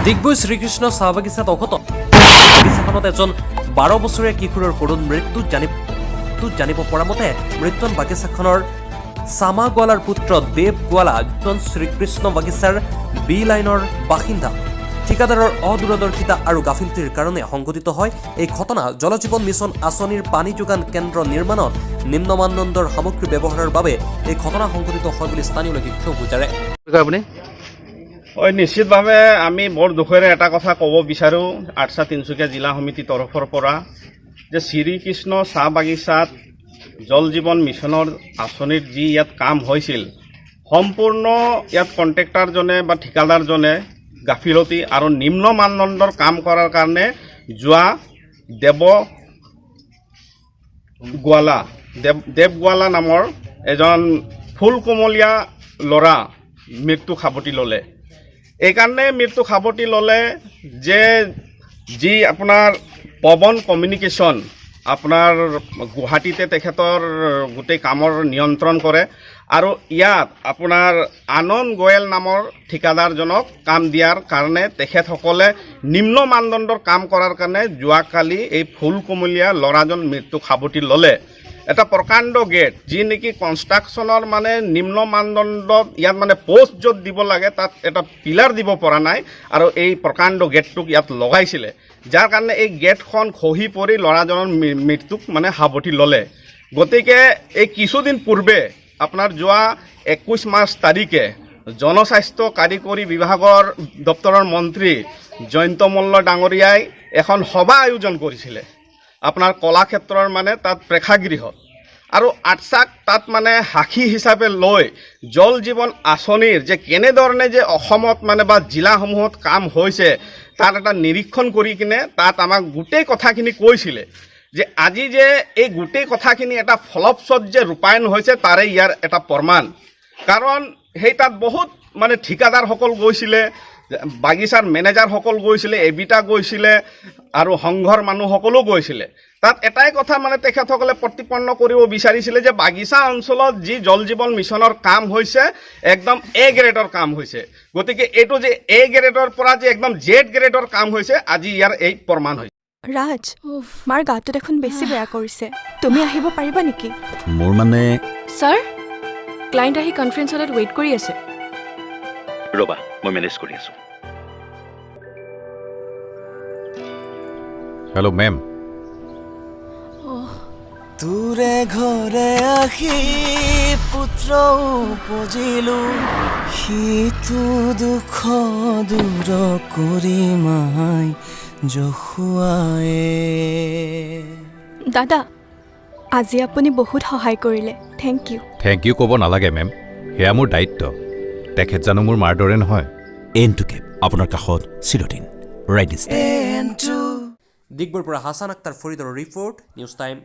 ডিগবৈ শ্ৰীকৃষ্ণ চাহ বাগিচাত অঘটন বাগিচাখনত এজন 12 বছৰীয়া কিশোৰৰ কৰুণ মৃত্যু জানিব পৰা মতে মৃত্যুন বাগিচাখনৰ সামা গোৱালাৰ পুত্ৰ দেৱ গোৱালা শ্ৰীকৃষ্ণ বাগিচাৰ বি লাইনৰ বাসিন্দা ঠিকাদাৰৰ অদূৰদৰ্শিতা আৰু গাফিলতিৰ কাৰণে সংঘটিত হয় এই ঘটনা। জল জীৱন মিছন আঁচনিৰ পানী যোগান কেন্দ্ৰ নিৰ্মাণত নিম্ন মানদণ্ডৰ সামগ্ৰী ব্যৱহাৰৰ বাবে এই ঘটনা সংঘটিত হয় বুলি স্থানীয় লোকে ক্ষোভ গুজাৰে। নিশ্চিতভাৱে আমি বৰ দুখেৰে এটা কথা ক'ব বিচাৰোঁ আঠছা তিনিচুকীয়া জিলা সমিতি তৰফৰ পৰা যে শ্ৰীকৃষ্ণ চাহ বাগিচাত জল জীৱন মিছনৰ আঁচনিৰ যি ইয়াত কাম হৈছিল সম্পূৰ্ণ ইয়াত কণ্ট্ৰেক্টাৰজনে বা ঠিকাদাৰজনে গাফিলতি আৰু নিম্ন মানদণ্ডৰ কাম কৰাৰ কাৰণে যোৱা দেৱ গোৱালা নামৰ এজন ফুল কোমলীয়া ল'ৰা মৃত্যু সাৱটি ল'লে। এইকাৰণে মৃত্যু সাৱটি ল'লে যে যি আপোনাৰ পৱন কমিউনিকেশ্যন আপোনাৰ গুৱাহাটীতে তেখেতৰ গোটেই কামৰ নিয়ন্ত্ৰণ কৰে আৰু ইয়াত আপোনাৰ আনন্দ গোৱেল নামৰ ঠিকাদাৰজনক কাম দিয়াৰ কাৰণে তেখেতসকলে নিম্ন মানদণ্ডৰ কাম কৰাৰ কাৰণে যোৱাকালি এই ফুল কোমলীয়া ল'ৰাজন মৃত্যু সাৱটি ল'লে। এটা প্ৰকাণ্ড গেট যি নেকি কনষ্ট্ৰাকশ্যনৰ মানে নিম্ন মানদণ্ডত ইয়াত মানে পোষ্ট য'ত দিব লাগে তাত এটা পিলাৰ দিব পৰা নাই আৰু এই প্ৰকাণ্ড গেটটোক ইয়াত লগাইছিলে, যাৰ কাৰণে এই গেটখন খহি পৰি ল'ৰাজনৰ মৃত্যুক মানে সাৱটি ল'লে। গতিকে এই কিছুদিন পূৰ্বে আপোনাৰ যোৱা 21 মাৰ্চ তাৰিখে জনস্বাস্থ্য কাৰিকৰী বিভাগৰ দপ্তৰৰ মন্ত্ৰী জয়ন্ত মল্ল ডাঙৰীয়াই এখন সভা আয়োজন কৰিছিলে আপোনাৰ কলাক্ষেত্ৰৰ মানে তাত প্ৰেক্ষাগৃহত আৰু আঠচাক তাত মানে সাক্ষী হিচাপে লৈ জল জীৱন আঁচনিৰ যে কেনেধৰণে যে অসমত মানে বা জিলাসমূহত কাম হৈছে তাত এটা নিৰীক্ষণ কৰি কিনে তাত আমাক গোটেই কথাখিনি কৈছিলে যে আজি যে এই গোটেই কথাখিনি এটা ফলপ্ৰসূ যে ৰূপায়ণ হৈছে তাৰে ইয়াৰ এটা প্ৰমাণ। কাৰণ সেই তাত বহুত মানে ঠিকাদাৰসকল গৈছিলে, বাগিচাৰ মেনেজাৰসকল গৈছিলে, এবিটা গৈছিলে আৰু সংঘৰ মানুহসকলো গৈছিলে। তাত এটাই কথা মানে তেখেতসকলে প্ৰতিপন্ন কৰিব বিচাৰিছিলে যে বাগিচা অঞ্চলত যি জল জীৱন মিছনৰ কাম হৈছে একদম এ গ্ৰেডৰ কাম হৈছে। গতিকে এইটো যে এ গ্ৰেডৰ পৰা যে একদম জেড গ্ৰেডৰ কাম হৈছে আজি ইয়াৰ এই প্ৰমাণ হৈছে। ৰাজ, মাৰ গাটো দেখোন বেছি বেয়া কৰিছে, তুমি আহিব পাৰিবা নেকি? মোৰ মানে ছাৰ, ক্লায়েণ্ট আহি কনফাৰেন্স হলত ৱেইট কৰি আছে। ৰবা, মই মেনেজ কৰি আছো। Hello' ma'am. তোৰে ঘৰে আহি পুত্ৰ উপজিলো, সিটো দুখ দূৰ কৰি মাই জহুৱায়ে। দাদা, আজি আপুনি বহুত সহায় কৰিলে, থেংক ইউ। থেংক ইউ ক'ব নালাগে মেম, সেয়া মোৰ দায়িত্ব। তেখেত জানো মোৰ মাৰ দৰে নহয়? এনটু কেপ আপোনাৰ কাষত চিৰদিন ৰাইট। ডিগবৈৰ পৰা হাছান আক্তাৰ ফৰিদৰ ৰিপৰ্ট, নিউজ টাইম।